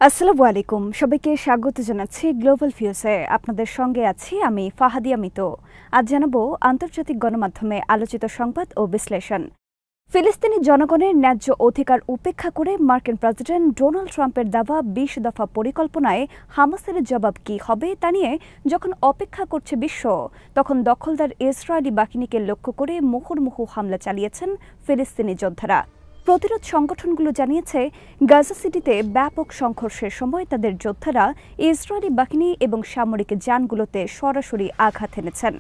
আসসালামু আলাইকুম, সবাইকে স্বাগত জানাচ্ছি গ্লোবাল ভিউসে। আপনাদের সঙ্গে আছি আমি ফাহাদিয়া মিতো। আজ জানাবো আন্তর্জাতিক গণমাধ্যমে আলোচিত সংবাদ ও বিশ্লেষণ। ফিলিস্তিনি জনগণের ন্যায্য অধিকার উপেক্ষা করে মার্কিন প্রেসিডেন্ট ডোনাল্ড ট্রাম্পের দেওয়া ২০ দফা পরিকল্পনায় হামাসের জবাব কী হবে তা নিয়ে যখন অপেক্ষা করছে বিশ্ব, তখন দখলদার ইসরায়েলি বাহিনীকে লক্ষ্য করে মুহুর্মুহু হামলা চালিয়েছেন ফিলিস্তিনি যোদ্ধারা। প্রতিরোধ সংগঠনগুলো জানিয়েছে, গাজা সিটিতে ব্যাপক সংঘর্ষের সময় তাদের যোদ্ধারা ইসরায়েলি বাহিনী এবং সামরিক যানগুলোতে সরাসরি আঘাত এনেছেন।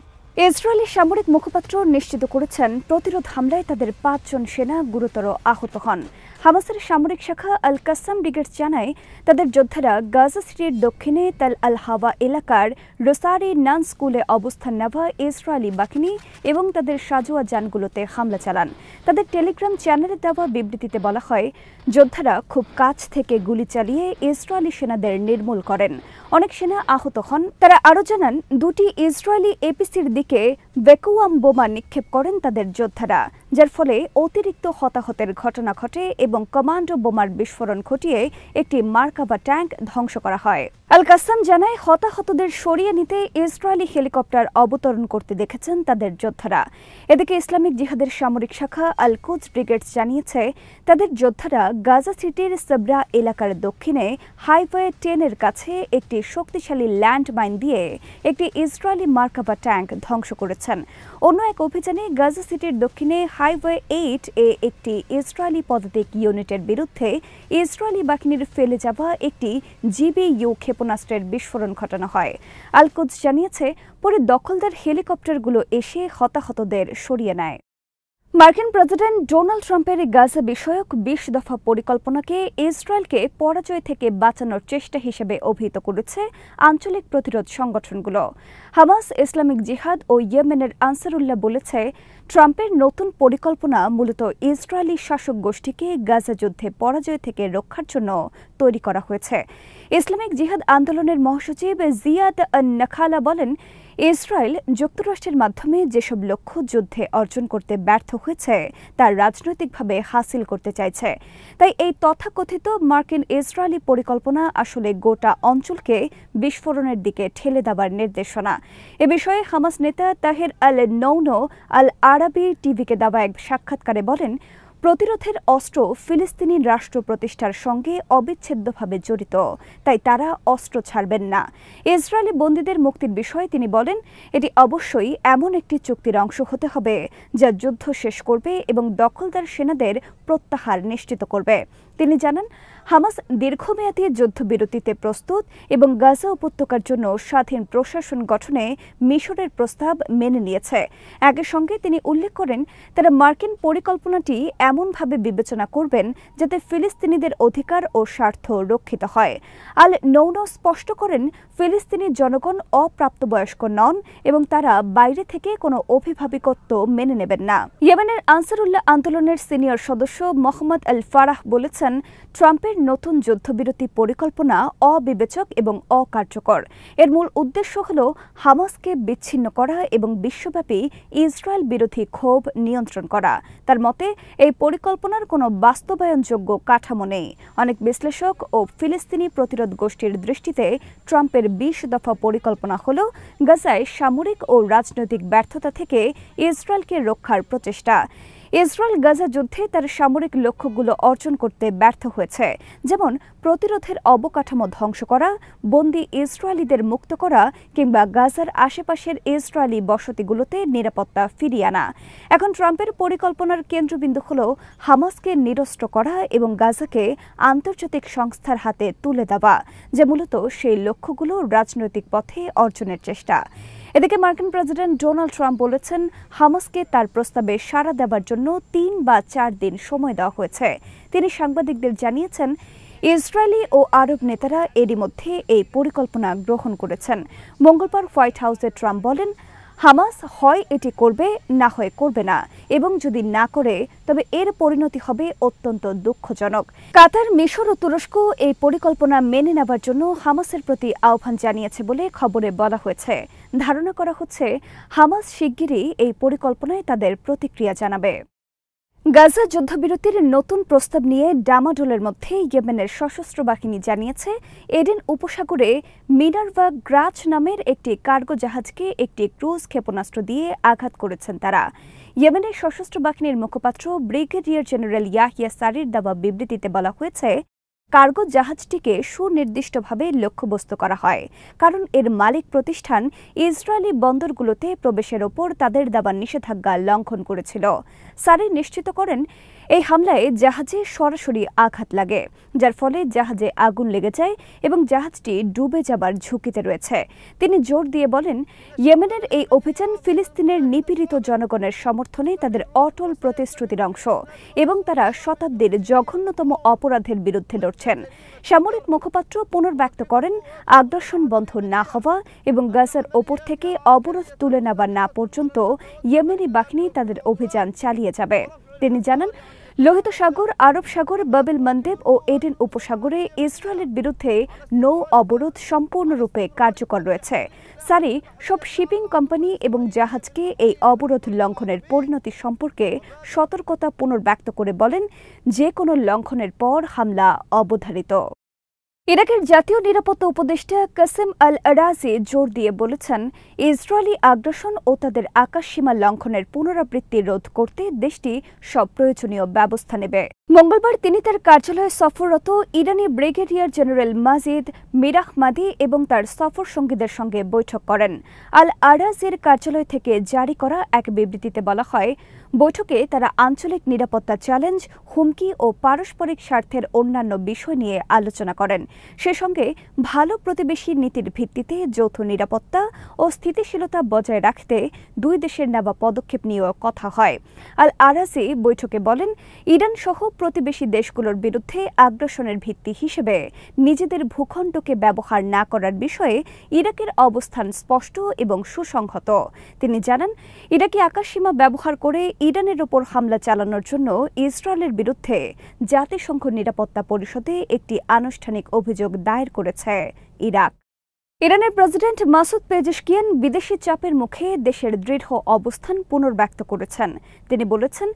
ইসরায়েলি সামরিক মুখপাত্র নিশ্চিত করেছেন, প্রতিরোধ হামলায় তাদের ৫ জন সেনা গুরুতর আহত হন। হামাসের সামরিক শাখা আল কাসাম ব্রিগেড জানায়, তাদের যোদ্ধারা গাজা সিটির দক্ষিণে তেল আল হাওয়া এলাকার রোসারি নান স্কুলে অবস্থান নেওয়া ইসরায়েলি বাহিনী এবং তাদের সাজোয়া যানগুলোতে হামলা চালান। তাদের টেলিগ্রাম চ্যানেলে দেওয়া বিবৃতিতে বলা হয়, যোদ্ধারা খুব কাছ থেকে গুলি চালিয়ে ইসরায়েলি সেনাদের নির্মূল করেন। অনেক সেনা আহত হন। তারা আরও জানান, দুটি ইসরায়েলি এপিসির দিকে ভ্যাকুয়াম বোমা নিক্ষেপ করেন তাদের যোদ্ধারা, যার ফলে অতিরিক্ত হতাহতের ঘটনা ঘটে এবং কমান্ডো বোমার বিস্ফোরণ ঘটিয়ে একটি মার্কাভা ট্যাঙ্ক ধ্বংস করা হয়। আল কাসাম জানায়, হতাহতদের সরিয়ে নিতে ইসরায়েলি হেলিকপ্টার অবতরণ করতে দেখেছেন তাদের যোদ্ধারা। এদিকে ইসলামিক জিহাদের সামরিক শাখা আল কুদস ব্রিগেড জানিয়েছে, তাদের যোদ্ধারা গাজা সিটির সাবরা এলাকার দক্ষিণে হাইওয়ে 10 এর কাছে একটি শক্তিশালী ল্যান্ডমাইন দিয়ে একটি ইসরায়েলি মার্কাভা ট্যাঙ্ক ধ্বংস করেছেন। অন্য এক অভিযানে গাজা সিটির দক্ষিণে হাইওয়ে 8 এ একটি ইসরায়েলি পদাতিক ইউনিটের বিরুদ্ধে ইসরায়েলি বাহিনীর ফেলে যাওয়া একটি জিবিইউ ক্ষেপণাস্ত্রের বিস্ফোরণ ঘটানো হয়। আল কুদস জানিয়েছে, পরে দখলদার হেলিকপ্টারগুলো এসে হতাহতদের সরিয়ে নেয়। মার্কিন প্রেসিডেন্ট ডোনাল্ড ট্রাম্পের গাজা বিষয়ক ২০ দফা পরিকল্পনাকে ইসরায়েলকে পরাজয় থেকে বাঁচানোর চেষ্টা হিসেবে অভিহিত করেছে আঞ্চলিক প্রতিরোধ সংগঠনগুলো। হামাস, ইসলামিক জিহাদ ও ইয়েমেনের আনসারুল্লাহ বলেছে, ট্রাম্পের নতুন পরিকল্পনা মূলত ইসরায়েলি শাসক গোষ্ঠীকে গাজা যুদ্ধে পরাজয় থেকে রক্ষার জন্য তৈরি করা হয়েছে। ইসলামিক জিহাদ আন্দোলনের মহাসচিব জিয়াদ নাখালা বলেন, ইসরায়েল যুক্তরাষ্ট্রের মাধ্যমে যেসব লক্ষ্য যুদ্ধে অর্জন করতে ব্যর্থ হয়েছে তা রাজনৈতিকভাবে হাসিল করতে চাইছে। তাই এই তথাকথিত মার্কিন ইসরায়েলি পরিকল্পনা আসলে গোটা অঞ্চলকে বিস্ফোরণের দিকে ঠেলে দেওয়ার নির্দেশনা। এ বিষয়ে হামাস নেতা তাহের আল নৌনো আল আরাবি টিভিকে দেওয়া এক সাক্ষাৎকারে বলেন, প্রতিরোধের অস্ত্র ফিলিস্তিনি রাষ্ট্র প্রতিষ্ঠার সঙ্গে অবিচ্ছেদ্যভাবে জড়িত, তাই তারা অস্ত্র ছাড়বেন না। ইসরায়েলি বন্দীদের মুক্তির বিষয়ে তিনি বলেন, এটি অবশ্যই এমন একটি চুক্তির অংশ হতে হবে যা যুদ্ধ শেষ করবে এবং দখলদার সেনাদের প্রত্যাহার নিশ্চিত করবে। তিনি জানান, হামাস দীর্ঘমেয়াদী যুদ্ধবিরতিতে প্রস্তুত এবং গাজা উপত্যকার জন্য স্বাধীন প্রশাসন গঠনে মিশরের প্রস্তাব মেনে নিয়েছে। একই সঙ্গে তিনি উল্লেখ করেন, তারা মার্কিন পরিকল্পনাটি এমনভাবে বিবেচনা করবেন যাতে ফিলিস্তিনিদের অধিকার ও স্বার্থ রক্ষিত হয়। আল নৌনো স্পষ্ট করেন, ফিলিস্তিনি জনগণ অপ্রাপ্তবয়স্ক নন এবং তারা বাইরে থেকে কোনো অভিভাবকত্ব মেনে নেবেন না। ইয়েমেনের আনসারুল্লাহ আন্দোলনের সিনিয়র সদস্য মোহাম্মদ আল ফারাহ বলেছেন, ট্রাম্পের নতুন যুদ্ধবিরতি পরিকল্পনা অবিবেচক এবং অকার্যকর। এর মূল উদ্দেশ্য হল হামাসকে বিচ্ছিন্ন করা এবং বিশ্বব্যাপী ইসরায়েল বিরোধী ক্ষোভ নিয়ন্ত্রণ করা। তার মতে, এই পরিকল্পনার কোনো বাস্তবায়নযোগ্য কাঠামো নেই। অনেক বিশ্লেষক ও ফিলিস্তিনি প্রতিরোধ গোষ্ঠীর দৃষ্টিতে ট্রাম্পের ২০ দফা পরিকল্পনা হল গাজায় সামরিক ও রাজনৈতিক ব্যর্থতা থেকে ইসরায়েলকে রক্ষার প্রচেষ্টা। ইসরায়েল গাজা যুদ্ধে তার সামরিক লক্ষ্যগুলো অর্জন করতে ব্যর্থ হয়েছে, যেমন প্রতিরোধের অবকাঠামো ধ্বংস করা, বন্দী ইসরায়েলিদের মুক্ত করা কিংবা গাজার আশেপাশের ইসরায়েলি বসতিগুলোতে নিরাপত্তা ফিরিয়ে আনা। এখন ট্রাম্পের পরিকল্পনার কেন্দ্রবিন্দু হল হামাসকে নিরস্ত্র করা এবং গাজাকে আন্তর্জাতিক সংস্থার হাতে তুলে দেওয়া, যা মূলত সেই লক্ষ্যগুলো রাজনৈতিক পথে অর্জনের চেষ্টা। এদিকে মার্কিন প্রেসিডেন্ট ডোনাল্ড ট্রাম্প বলেছেন, হামাসকে তার প্রস্তাবে সাড়া দেওয়ার জন্য ৩ বা ৪ দিন সময় দেওয়া হয়েছে। তিনি সাংবাদিকদের জানিয়েছেন, ইসরায়েলি ও আরব নেতারা এরই মধ্যে এই পরিকল্পনা গ্রহণ করেছেন। মঙ্গলবার হোয়াইট হাউসে ট্রাম্প বলেন, হামাস হয় এটি করবে, না হয় করবে না, এবং যদি না করে তবে এর পরিণতি হবে অত্যন্ত দুঃখজনক। কাতার, মিশর ও তুরস্ক এই পরিকল্পনা মেনে নেবার জন্য হামাসের প্রতি আহ্বান জানিয়েছে বলে খবরে বলা হয়েছে। ধারণা করা হচ্ছে, হামাস শিগগিরই এই পরিকল্পনায় তাদের প্রতিক্রিয়া জানাবে। গাজা যুদ্ধবিরতির নতুন প্রস্তাব নিয়ে ডামাডোলের মধ্যে ইয়েমেনের সশস্ত্র বাহিনী জানিয়েছে এডেন উপসাগরে মিনার্ভা গ্রাচ নামের একটি কার্গো জাহাজকে একটি ক্রুজ ক্ষেপণাস্ত্র দিয়ে আঘাত করেছেন তারা। ইয়েমেনের সশস্ত্র বাহিনীর মুখপাত্র ব্রিগেডিয়ার জেনারেল ইয়াহিয়া সারির দেওয়া বিবৃতিতে বলা হয়েছে, কার্গো জাহাজটিকে সুনির্দিষ্টভাবে লক্ষ্যবস্তু করা হয়, কারণ এর মালিক প্রতিষ্ঠান ইসরায়েলি বন্দরগুলোতে প্রবেশের ওপর তাদের দেওয়া নিষেধাজ্ঞা লঙ্ঘন করেছিল। সারি নিশ্চিত করেন, এই হামলায় জাহাজে সরাসরি আঘাত লাগে, যার ফলে জাহাজে আগুন লেগে যায় এবং জাহাজটি ডুবে যাবার ঝুঁকিতে রয়েছে। তিনি জোর দিয়ে বলেন, ইয়েমেনের এই অভিযান ফিলিস্তিনের নিপীড়িত জনগণের সমর্থনে তাদের অটল প্রতিশ্রুতির অংশ এবং তারা শতাব্দীর জঘন্যতম অপরাধের বিরুদ্ধে লড়ছেন। সামরিক মুখপাত্র পুনর্ব্যক্ত করেন, আগ্রাসন বন্ধ না হওয়া এবং গাজার ওপর থেকে অবরোধ তুলে নেওয়া না পর্যন্ত ইয়েমেনি বাহিনী তাদের অভিযান চালিয়ে যাবে। তিনি জানান, লোহিত সাগর, আরব সাগর, বাবেল মন্দেব ও এডেন উপসাগরে ইসরায়েলের বিরুদ্ধে নৌ অবরোধ সম্পূর্ণরূপে কার্যকর রয়েছে। সারি সব শিপিং কোম্পানি এবং জাহাজকে এই অবরোধ লঙ্ঘনের পরিণতি সম্পর্কে সতর্কতা পুনর্ব্যক্ত করে বলেন, যে কোনো লঙ্ঘনের পর হামলা অবধারিত। ইরাকের জাতীয় নিরাপত্তা উপদেষ্টা কাসেম আল আরাজি জোর দিয়ে বলেছেন, ইসরায়েলি আগ্রাসন ও তাদের আকাশসীমা লঙ্ঘনের পুনরাবৃত্তি রোধ করতে দেশটি সব প্রয়োজনীয় ব্যবস্থা নেবে। মঙ্গলবার তিনি তার কার্যালয়ে সফররত ইরানি ব্রিগেডিয়ার জেনারেল মাজিদ মিরাহমাদি এবং তার সফর সঙ্গীদের সঙ্গে বৈঠক করেন। আল আরাজির কার্যালয় থেকে জারি করা এক বিবৃতিতে বলা হয়, বৈঠকে তারা আঞ্চলিক নিরাপত্তা চ্যালেঞ্জ, হুমকি ও পারস্পরিক স্বার্থের অন্যান্য বিষয় নিয়ে আলোচনা করেন। সে সঙ্গে ভালো প্রতিবেশী নীতির ভিত্তিতে যৌথ নিরাপত্তা ও স্থিতিশীলতা বজায় রাখতে দুই দেশের নেওয়া পদক্ষেপ নিয়েও কথা হয়। আল আরাজি বৈঠকে বলেন, ইরান সহ প্রতিবেশী দেশগুলোর বিরুদ্ধে আগ্রাসনের ভিত্তি হিসেবে নিজেদের ভূখণ্ডকে ব্যবহার না করার বিষয়ে ইরাকের অবস্থান স্পষ্ট এবং সুসংহত। তিনি জানান, ইরাকি আকাশসীমা ব্যবহার করে ইরানের ওপর হামলা চালানোর জন্য ইসরায়েলের বিরুদ্ধে জাতিসংঘ নিরাপত্তা পরিষদে একটি আনুষ্ঠানিক অভিযোগ দায়ের করেছে ইরাক। ইরানের প্রেসিডেন্ট মাসুদ পেজেশকিয়ান বিদেশি চাপের মুখে দেশের দৃঢ় অবস্থান পুনর্ব্যক্ত করেছেন। তিনি বলেছেন,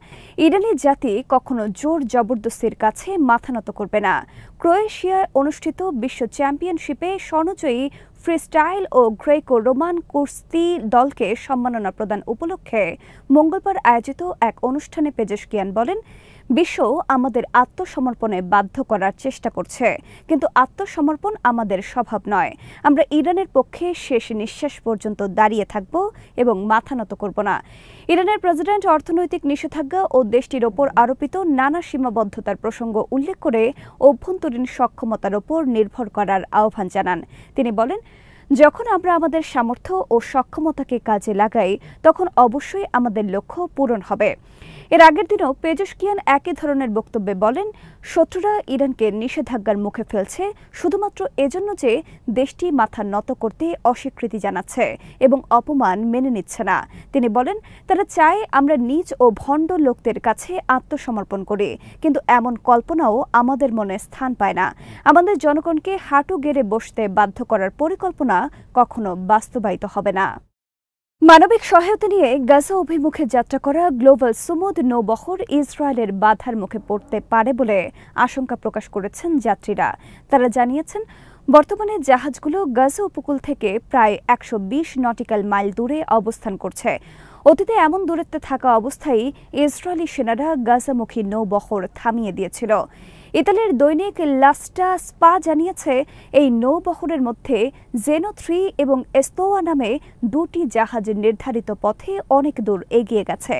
ইরানি জাতি কখনো জোর জবরদস্তির কাছে মাথা নত করবে না। ক্রোয়েশিয়ায় অনুষ্ঠিত বিশ্ব চ্যাম্পিয়নশিপে স্বর্ণজয়ী ফ্রিস্টাইল ও গ্রেকো রোমান কুস্তি দলকে সম্মাননা প্রদান উপলক্ষে মঙ্গলবার আয়োজিত এক অনুষ্ঠানে পেজেশকিয়ান বলেন, বিশ্ব আমাদের আত্মসমর্পণে বাধ্য করার চেষ্টা করছে, কিন্তু আত্মসমর্পণ আমাদের স্বভাব নয়। আমরা ইরানের পক্ষে শেষ নিঃশ্বাস পর্যন্ত দাঁড়িয়ে থাকব এবং মাথা নত করব না। ইরানের প্রেসিডেন্ট অর্থনৈতিক নিষেধাজ্ঞা ও দেশটির ওপর আরোপিত নানা সীমাবদ্ধতার প্রসঙ্গ উল্লেখ করে অভ্যন্তরীণ সক্ষমতার ওপর নির্ভর করার আহ্বান জানান। তিনি বলেন, যখন আমরা আমাদের সামর্থ্য ও সক্ষমতাকে কাজে লাগাই, তখন অবশ্যই আমাদের লক্ষ্য পূরণ হবে। এর আগের দিনও পেজেশকিয়ান একই ধরনের বক্তব্যে বলেন, শত্রুরা ইরানকে নিষেধাজ্ঞার মুখে ফেলছে শুধুমাত্র এজন্য যে দেশটি মাথা নত করতে অস্বীকৃতি জানাচ্ছে এবং অপমান মেনে নিচ্ছে না। তিনি বলেন, তারা চায় আমরা নিজ ও ভণ্ড লোকদের কাছে আত্মসমর্পণ করি, কিন্তু এমন কল্পনাও আমাদের মনে স্থান পায় না। আমাদের জনগণকে হাঁটু গেড়ে বসতে বাধ্য করার পরিকল্পনা কখনো বাস্তবায়িত হবে না। মানবিক সহায়তা নিয়ে গাজা অভিমুখে যাত্রা করা গ্লোবাল সুমুদ নৌবহর ইসরায়েলের বাধার মুখে পড়তে পারে বলে আশঙ্কা প্রকাশ করেছেন যাত্রীরা। তারা জানিয়েছেন, বর্তমানে জাহাজগুলো গাজা উপকূল থেকে প্রায় 120 নটিক্যাল মাইল দূরে অবস্থান করছে। অতীতে এমন দূরত্বে থাকা অবস্থায় ইসরায়েলি সেনারা গাজামুখী নৌবহর থামিয়ে দিয়েছিল। ইতালির দৈনিক লাস্টা স্পা জানিয়েছে, এই নৌবহরের মধ্যে জেনো 3 এবং এস্তোয়া নামে দুটি জাহাজ নির্ধারিত পথে অনেক দূর এগিয়ে গেছে।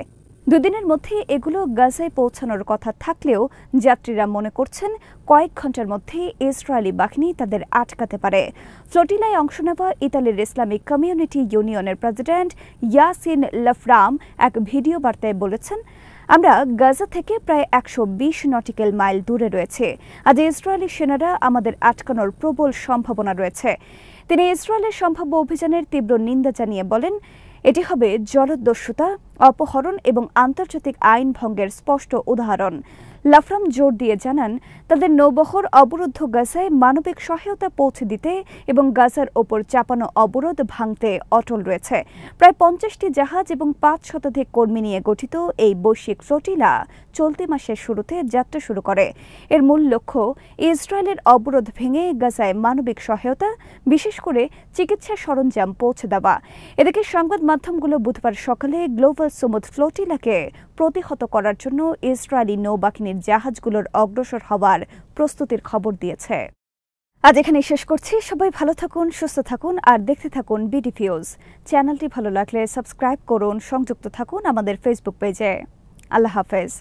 দুদিনের মধ্যে এগুলো গাজায় পৌঁছানোর কথা থাকলেও যাত্রীরা মনে করছেন কয়েক ঘন্টার মধ্যে ইসরায়েলি বাহিনী তাদের আটকাতে পারে। ফ্লোটিলায় অংশ নেওয়া ইতালির ইসলামিক কমিউনিটি ইউনিয়নের প্রেসিডেন্ট ইয়াসিন লাফরাম এক ভিডিও বার্তায় বলেছেন, আমরা গাজা থেকে প্রায় 120 নটিক্যাল মাইল দূরে রয়েছে। আজ ইসরায়েলি সেনারা আমাদের আটকানোর প্রবল সম্ভাবনা রয়েছে। তিনি ইসরায়েলের সম্ভাব্য অভিযানের তীব্র নিন্দা জানিয়ে বলেন, এটি হবে জলদস্যুতা অপহরণ এবং আন্তর্জাতিক আইন ভঙ্গের স্পষ্ট উদাহরণ। লাফরাম জোর দিয়ে জানান, তাদের নৌবহর অবরুদ্ধ গাজায় মানবিক সহায়তা পৌঁছে দিতে এবং গাজার ওপর চাপানো অবরোধ ভাঙতে অটল রয়েছে। প্রায় 50টি জাহাজ এবং 5 শতাধিক কর্মী নিয়ে গঠিত এই বৈশ্বিক ফ্লোটিলা চলতি মাসের শুরুতে যাত্রা শুরু করে। এর মূল লক্ষ্য ইসরায়েলের অবরোধ ভেঙে গাজায় মানবিক সহায়তা, বিশেষ করে চিকিৎসা সরঞ্জাম পৌঁছে দেওয়া। এদিকে সংবাদ মাধ্যমগুলো বুধবার সকালে গ্লোবাল সুমুদ ফ্লোটিলাকে প্রতিহত করার জন্য ইসরায়েলি নৌবাহিনীর জাহাজগুলোর অগ্রসর হওয়ার প্রস্তুতির খবর দিয়েছে। আজ এখানে শেষ করছি। সবাই ভালো থাকুন, সুস্থ থাকুন আর দেখতে থাকুন বিডি ফিউজ। চ্যানেলটি ভালো লাগলে সাবস্ক্রাইব করুন, সংযুক্ত থাকুন আমাদের ফেসবুক পেজে। আল্লাহ হাফেজ।